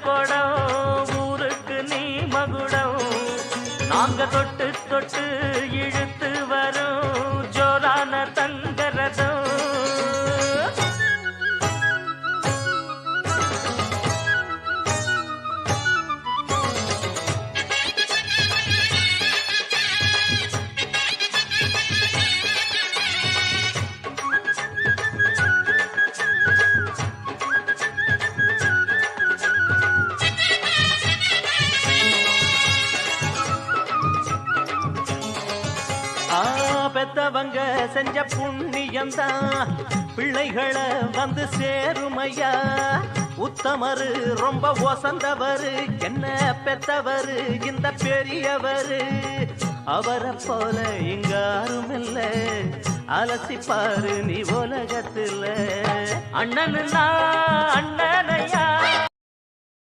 குடம் ஊருக்கு நீ மகுடம் நாங்க தொட்டு தொட்டு இழுத்து வரும் ஜோரான தங்கரதம் பெத்தவங்க செஞ்ச புண்ணியம்தான் பிள்ளைகளை வந்து சேருமையா உத்தமரு ரொம்ப ஒசந்தவரு என்ன பெத்தவரு இந்த பெரியவரு அவரை போல இங்க யாரும் இல்ல அலசிப்பாரு நீ உலகத்துல அண்ணனுன்னா அண்ணனையா